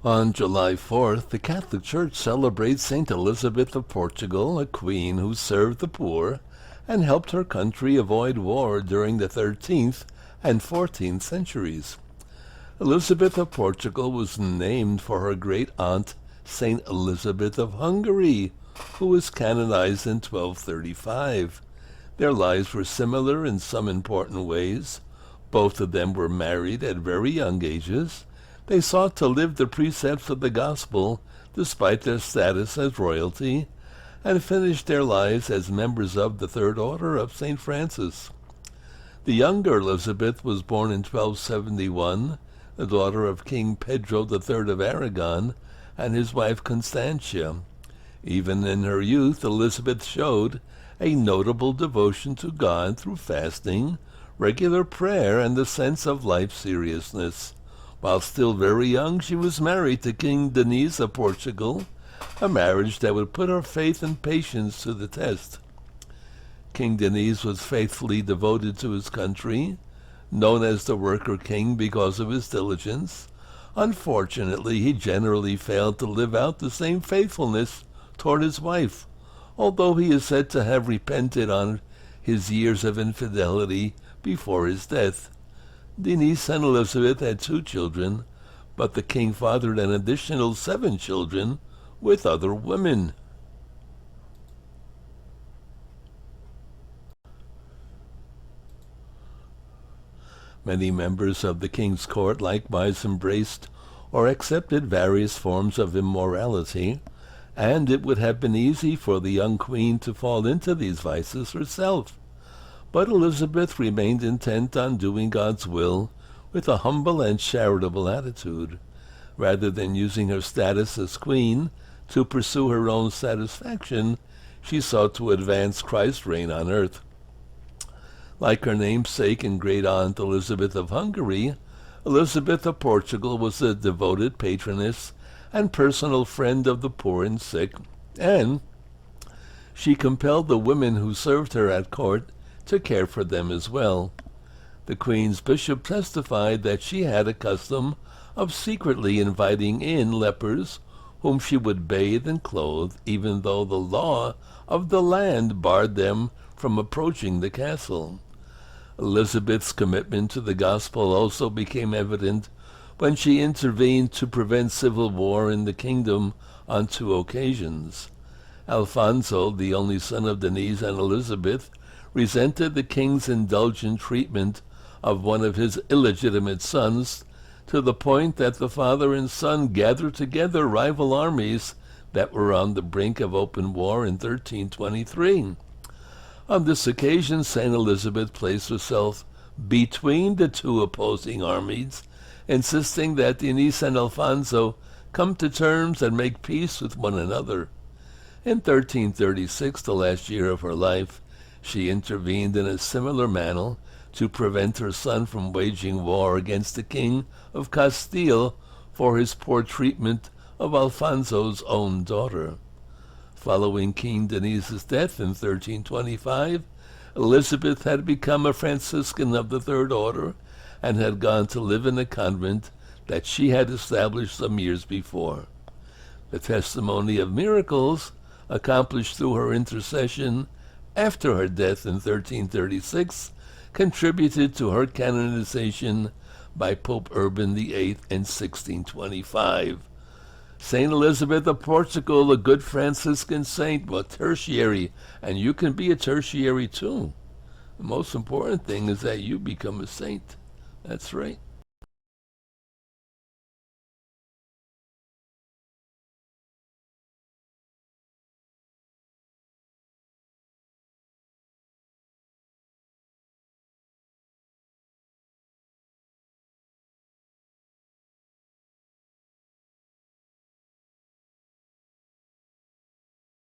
On July 4th, the Catholic Church celebrates Saint Elizabeth of Portugal, a queen who served the poor and helped her country avoid war during the 13th and 14th centuries. Elizabeth of Portugal was named for her great-aunt, Saint Elizabeth of Hungary, who was canonized in 1235. Their lives were similar in some important ways. Both of them were married at very young ages. They sought to live the precepts of the gospel despite their status as royalty, and finished their lives as members of the Third Order of St. Francis. The younger Elizabeth was born in 1271, the daughter of King Pedro III of Aragon and his wife Constantia. Even in her youth, Elizabeth showed a notable devotion to God through fasting, regular prayer, and the sense of life seriousness. While still very young, she was married to King Denis of Portugal, a marriage that would put her faith and patience to the test. King Denis was faithfully devoted to his country, known as the Worker King because of his diligence. Unfortunately, he generally failed to live out the same faithfulness toward his wife, although he is said to have repented on his years of infidelity before his death. Denis and Elizabeth had 2 children, but the king fathered an additional 7 children with other women. Many members of the king's court likewise embraced or accepted various forms of immorality, and it would have been easy for the young queen to fall into these vices herself. But Elizabeth remained intent on doing God's will with a humble and charitable attitude. Rather than using her status as queen to pursue her own satisfaction, she sought to advance Christ's reign on earth. Like her namesake and great-aunt Elizabeth of Hungary, Elizabeth of Portugal was a devoted patroness and personal friend of the poor and sick, and she compelled the women who served her at court to care for them as well. The queen's bishop testified that she had a custom of secretly inviting in lepers whom she would bathe and clothe, even though the law of the land barred them from approaching the castle. Elizabeth's commitment to the gospel also became evident when she intervened to prevent civil war in the kingdom on 2 occasions. Alfonso, the only son of Denis and Elizabeth, resented the king's indulgent treatment of one of his illegitimate sons, to the point that the father and son gathered together rival armies that were on the brink of open war in 1323. On this occasion, St. Elizabeth placed herself between the 2 opposing armies, insisting that Denis and Alfonso come to terms and make peace with one another. In 1336, the last year of her life, she intervened in a similar manner to prevent her son from waging war against the King of Castile for his poor treatment of Alfonso's own daughter. Following King Denis's death in 1325, Elizabeth had become a Franciscan of the Third Order and had gone to live in a convent that she had established some years before. The testimony of miracles accomplished through her intercession after her death in 1336 contributed to her canonization by Pope Urban VIII in 1625. Saint Elizabeth of Portugal, a good Franciscan saint, was tertiary, and you can be a tertiary too. The most important thing is that you become a saint. That's right.